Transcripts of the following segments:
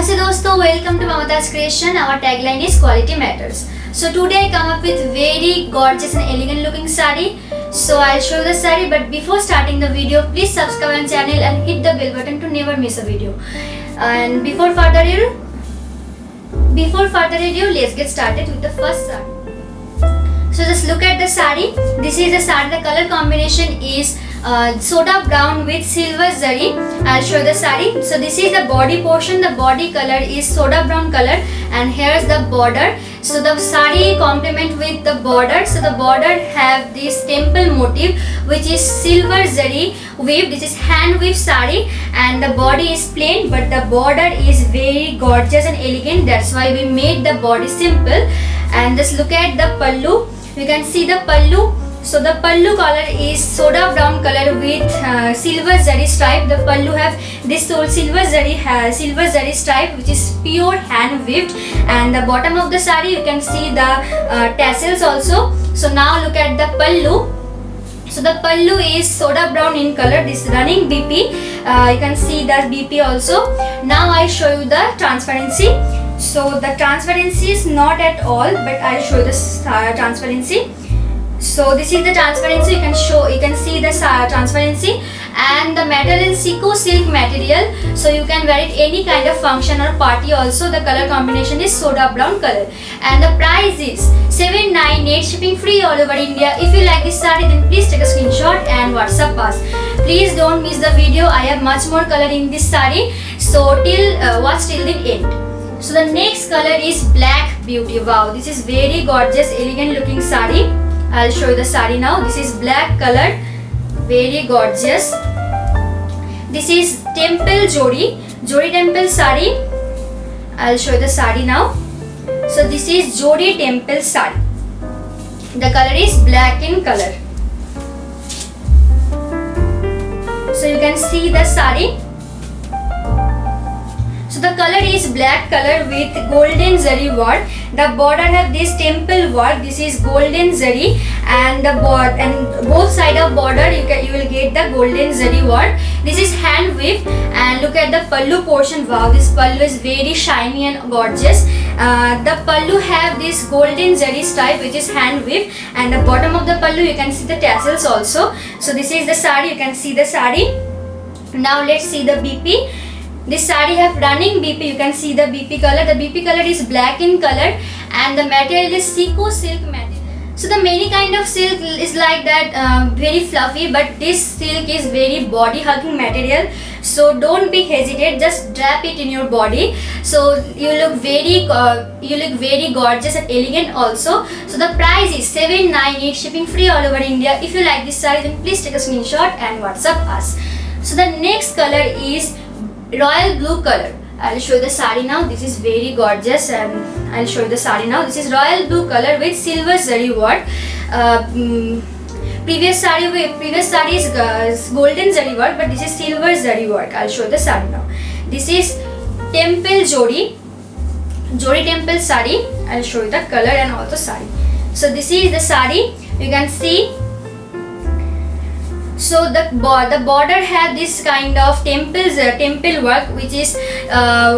Namaste dosto, welcome to Mamata's Creation. Our tagline is Quality Matters. So today I come up with very gorgeous and elegant looking sari. So I'll show you the sari, but before starting the video, please subscribe our channel and hit the bell button to never miss a video. And before further ado, let's get started with the first sari. So just look at the sari. This is the sari. The color combination is soda brown with silver zari. I'll show the sari. So this is the body portion. The body color is soda brown color, and here's the border. So the sari complement with the border. So the border have this temple motif, which is silver zari weave. This is hand weave sari, and the body is plain, but the border is very gorgeous and elegant. That's why we made the body simple. And just look at the pallu. You can see the pallu. So the pallu color is soda brown color with silver zari stripe. The pallu have this silver zari stripe, which is pure hand weaved. And the bottom of the sari, you can see the tassels also. So now look at the pallu. So the pallu is soda brown in color. This running BP. You can see the BP also. Now I show you the transparency. So the transparency is not at all, but I'll show you the transparency. So this is the transparency. You can see the transparency, and the material is Seiko silk material. So you can wear it any kind of function or party also. The color combination is soda brown color, and the price is 798, shipping free all over India. If you like this sari, then please take a screenshot and WhatsApp us. Please don't miss the video. I have much more color in this sari. So watch till the end. So the next color is Black Beauty. Wow, this is very gorgeous, elegant looking sari. I'll show you the sari now. This is black color, very gorgeous. This is Temple Jodi Temple sari. I'll show you the sari now. So this is Jodi Temple sari. The color is black in color. So you can see the sari. So the color is black color with golden zari work. The border have this temple work. This is golden zari, and both side of border you will get the golden zari work. This is hand weave, and look at the pallu portion. Wow, this pallu is very shiny and gorgeous. The pallu have this golden zari stripe, which is hand weave, and the bottom of the pallu you can see the tassels also. So this is the sari. You can see the sari. Now let's see the BP. This sari have running BP. You can see the BP color. The BP color is black in color, and the material is Seiko silk material. So the many kind of silk is like that, very fluffy, but this silk is very body hugging material. So don't be hesitate. Just drap it in your body. So you look very gorgeous and elegant also. So the price is 798, shipping free all over India. If you like this sari, then please take a screenshot and WhatsApp us. So the next color is royal blue color. I'll show you the sari now. This is very gorgeous, and I'll show you the sari now. This is royal blue color with silver zari work. Previous sari is golden zari work, but this is silver zari work. I'll show you the sari now. This is Temple Jodi Temple sari. I'll show you the color and also sari. So this is the sari. You can see. So the border have this kind of temple work, which is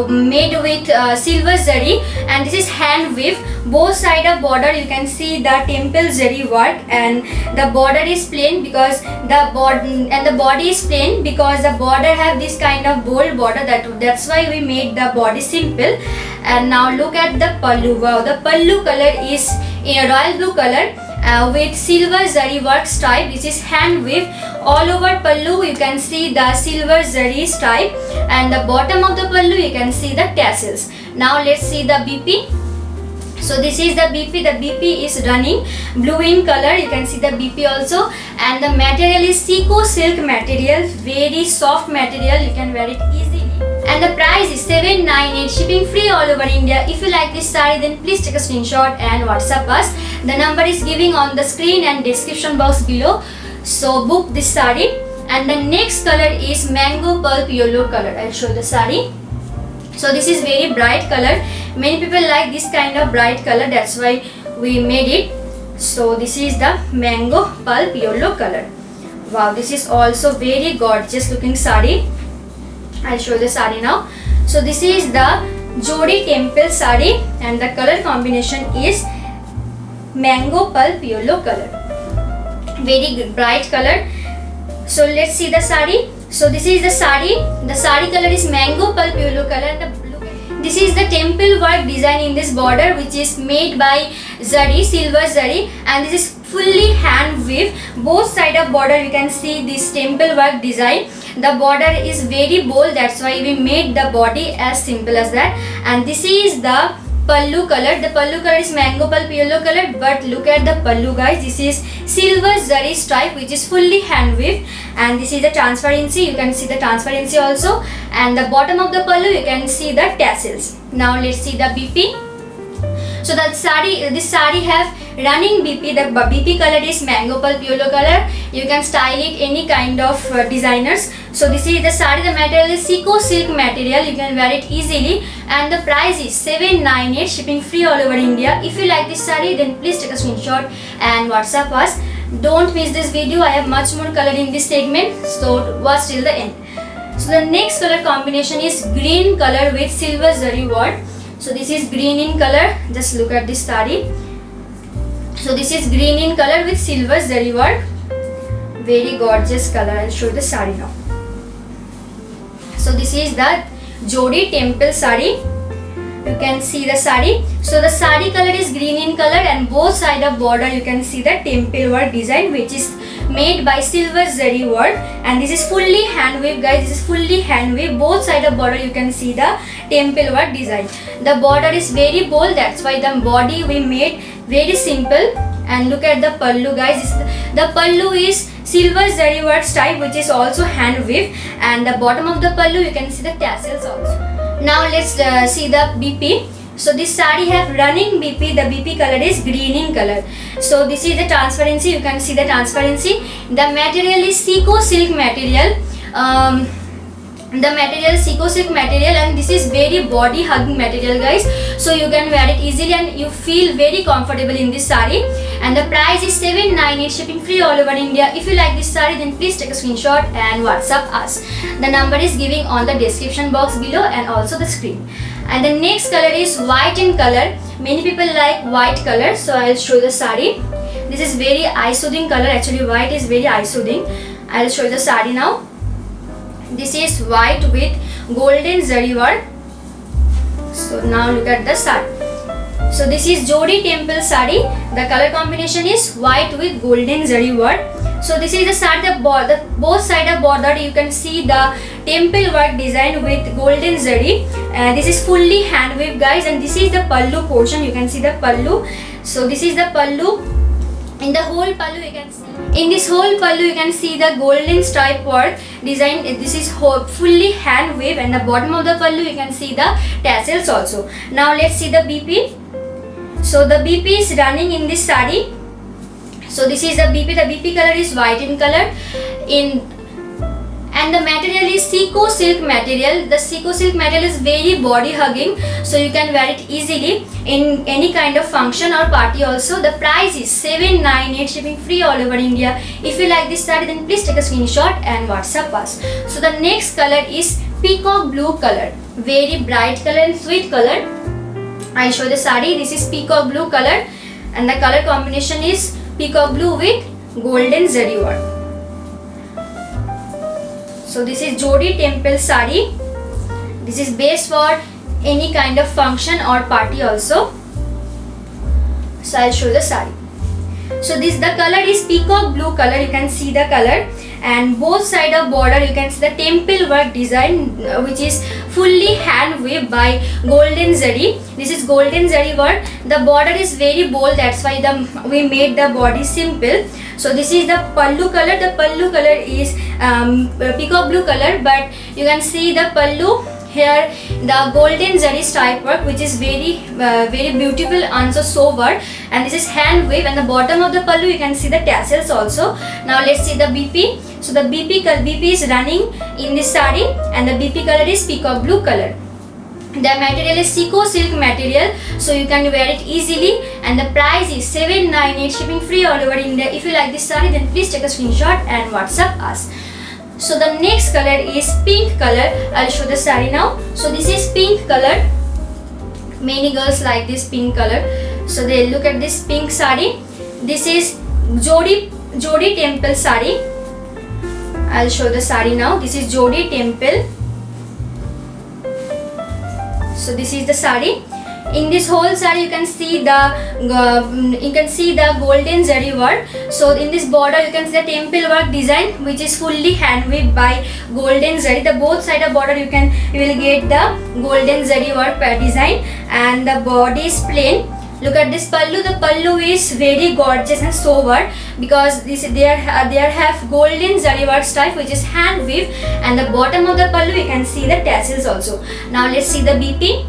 made with silver zari, and this is hand weave. Both side of border you can see the temple zari work, and the border is plain because the body is plain because the border have this kind of bold border. That's why we made the body simple. And now look at the pallu. Wow, the pallu color is a royal blue color. With silver zari work stripe. This is hand weave. All over pallu you can see the silver zari stripe, and the bottom of the pallu you can see the tassels. Now let's see the BP. So this is the BP. The BP is running blue in color. You can see the BP also, and the material is Seiko silk material, very soft material. You can wear it easily. And the price is 798, shipping free all over India. If you like this sari, then please take a screenshot and WhatsApp us. The number is giving on the screen and description box below. So book this sari. And the next color is mango pulp yellow color. I'll show you the sari. So this is very bright color. Many people like this kind of bright color. That's why we made it. So this is the mango pulp yellow color. Wow, this is also very gorgeous looking sari. I'll show you the sari now. So this is the Jodi temple sari and the color combination is mango pulp yellow color. Very bright color. So let's see the sari. So this is the sari. The sari color is mango pulp yellow color. This is the temple work design in this border, which is made by zari, silver zari, and this is fully hand weave. Both side of border you can see this temple work design. The border is very bold, that's why we made the body as simple as that. And this is the pallu color. The pallu color is mango pulp yellow color, but look at the pallu guys. This is silver zari stripe, which is fully hand weaved, and this is the transparency. You can see the transparency also, and the bottom of the pallu you can see the tassels. Now let's see the BP. So that this sari have running BP. The BP color is mango pulp yellow color. You can style it any kind of designers. So this is the sari. The material is Seiko silk material. You can wear it easily, and the price is 798, shipping free all over India. If you like this sari, then please take a screenshot and WhatsApp us. Don't miss this video. I have much more color in this segment, so watch till the end. So the next color combination is green color with silver zari work. So this is green in color. Just look at this sari. So this is green in color with silver zari work. Very gorgeous color. I'll show you the sari now. So this is the Jodi temple sari. You can see the sari. So the sari color is green in color, and both side of border you can see the temple work design, which is made by silver zari work, and this is fully hand weave guys. This is fully hand weave. Both side of border you can see the temple work design. The border is very bold, that's why the body we made very simple. And look at the pallu guys. The pallu is silver zari work style, which is also hand weave, and the bottom of the pallu you can see the tassels also. Now let's see the BP. So this sari have running BP. The BP color is green in color. So this is the transparency. You can see the transparency. The material is Seiko silk material. The material is Seiko silk material, and this is very body hugging material guys. So you can wear it easily and you feel very comfortable in this sari. And the price is 798, shipping free all over India. If you like this sari, then please take a screenshot and WhatsApp us. The number is giving on the description box below and also the screen. And the next color is white in color. Many people like white color, so I'll show the sari. This is very eye soothing color. Actually white is very eye soothing. I'll show you the sari now. This is white with golden zari work. So now look at the sari. So this is Jodi temple sari. The color combination is white with golden zari work. So this is the sari. The both side of border you can see the temple work design with golden zari. This is fully hand weave guys, and this is the pallu portion. You can see the pallu. So this is the pallu. In the whole pallu you can see. In this whole pallu you can see the golden stripe work design. This is fully hand weave, and the bottom of the pallu you can see the tassels also. Now let's see the BP. So the BP is running in this sari. So this is the BP. The BP color is white in color. And the material is Seiko silk material. The Seiko silk material is very body hugging, so you can wear it easily in any kind of function or party also. The price is 798, shipping free all over India. If you like this sari, then please take a screenshot and WhatsApp us. So the next color is peacock blue color. Very bright color and sweet color. I'll show the sari. This is peacock blue color, and the color combination is peacock blue with golden zari work. So this is Jodi temple sari. This is best for any kind of function or party also. So I'll show the sari. So the color is peacock blue color. You can see the color, and both side of border you can see the temple work design, which is fully hand weaved by golden zari. This is golden zari work. The border is very bold, that's why we made the body simple. So this is the pallu color. The pallu color is peacock blue color, but you can see the pallu here, the golden zari stripe work, which is very beautiful and so sober. And this is hand weave, and the bottom of the pallu you can see the tassels also. Now let's see the BP. So the BP is running in this sari, and the BP color is peacock blue color. The material is Seiko silk material, so you can wear it easily, and the price is 798, shipping free all over India. If you like this sari, then please take a screenshot and WhatsApp us. So the next color is pink color. I'll show the sari now. So this is pink color. Many girls like this pink color. So they look at this pink sari. This is Jodi Temple sari. I'll show the sari now. This is Jodi Temple. So this is the sari. In this whole sari you can see the golden zari work. So in this border you can see the temple work design, which is fully hand weaved by golden zari. The both side of border you will get the golden zari work design, and the body is plain. Look at this pallu. The pallu is very gorgeous and sober because there have golden zari work type, which is hand weave, and the bottom of the pallu you can see the tassels also. Now let's see the BP.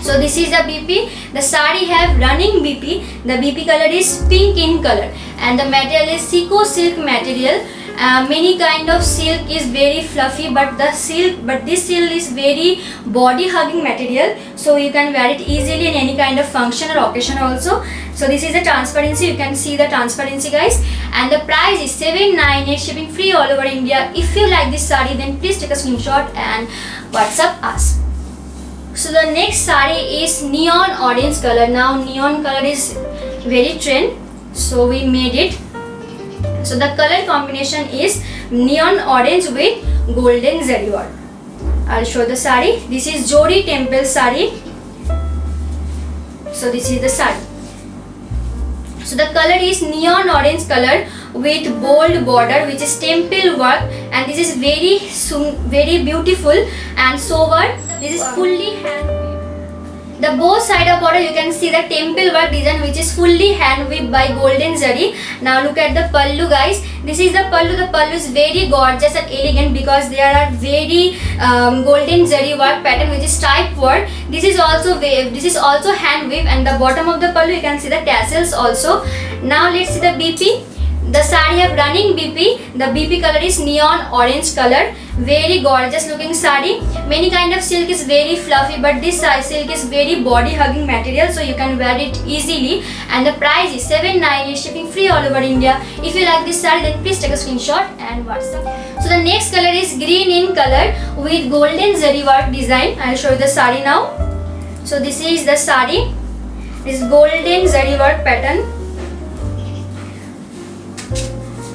So this is the BP. The sari have running BP. The BP color is pink in color, and the material is Seiko silk material. Many kind of silk is very fluffy, but this silk is very body hugging material, so you can wear it easily in any kind of function or occasion also. So this is the transparency. You can see the transparency, guys, and the price is 798, shipping free all over India. If you like this sari, then please take a screenshot and WhatsApp us. So the next sari is neon orange color. Now neon color is very trend, so we made it. So the color combination is neon orange with golden zari work. I'll show the sari. This is Jodi Temple sari. So this is the sari. So the color is neon orange color with bold border, which is temple work, and this is very beautiful and sober. This is fully hand weaved. The both side of border you can see the temple work design, which is fully hand weaved by golden zari. Now look at the pallu, guys. This is the pallu. The pallu is very gorgeous and elegant because there are very golden zari work pattern, which is type work. This is also hand weave, and the bottom of the pallu you can see the tassels also. Now let's see the BP. The sari have running BP. The BP color is neon orange color. Very gorgeous looking sari. Many kind of silk is very fluffy, but this silk is very body hugging material, so you can wear it easily. And the price is 798, shipping free all over India. If you like this sari, then please take a screenshot and WhatsApp. So the next color is green in color with golden zari work design. I'll show you the sari now. So this is the sari. This golden zari work pattern.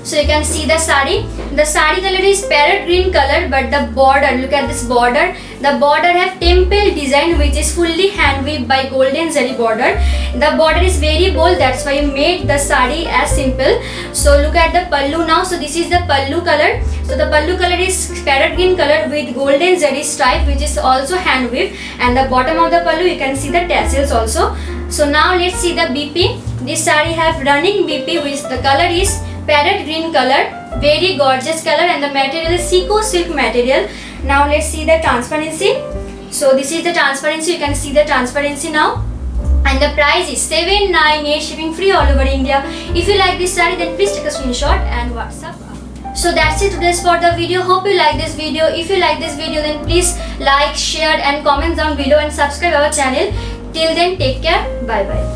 So you can see the sari. The sari color is parrot green color, but the border, look at this border. The border have temple design, which is fully hand weaved by golden zari border. The border is very bold, that's why you made the sari as simple. So look at the pallu now. So this is the pallu color. So the pallu color is parrot green color with golden zari stripe, which is also hand weaved, and the bottom of the pallu you can see the tassels also. So now let's see the BP. This sari have running BP, which the color is parrot green color, very gorgeous color, and the material is Seiko silk material. Now let's see the transparency. So this is the transparency. You can see the transparency now, and the price is 798, shipping free all over India. If you like this sari, then please take a screenshot and WhatsApp. So that's it today's for the video. Hope you like this video. If you like this video, then please like, share and comment down below and subscribe our channel. Till then, take care. Bye bye.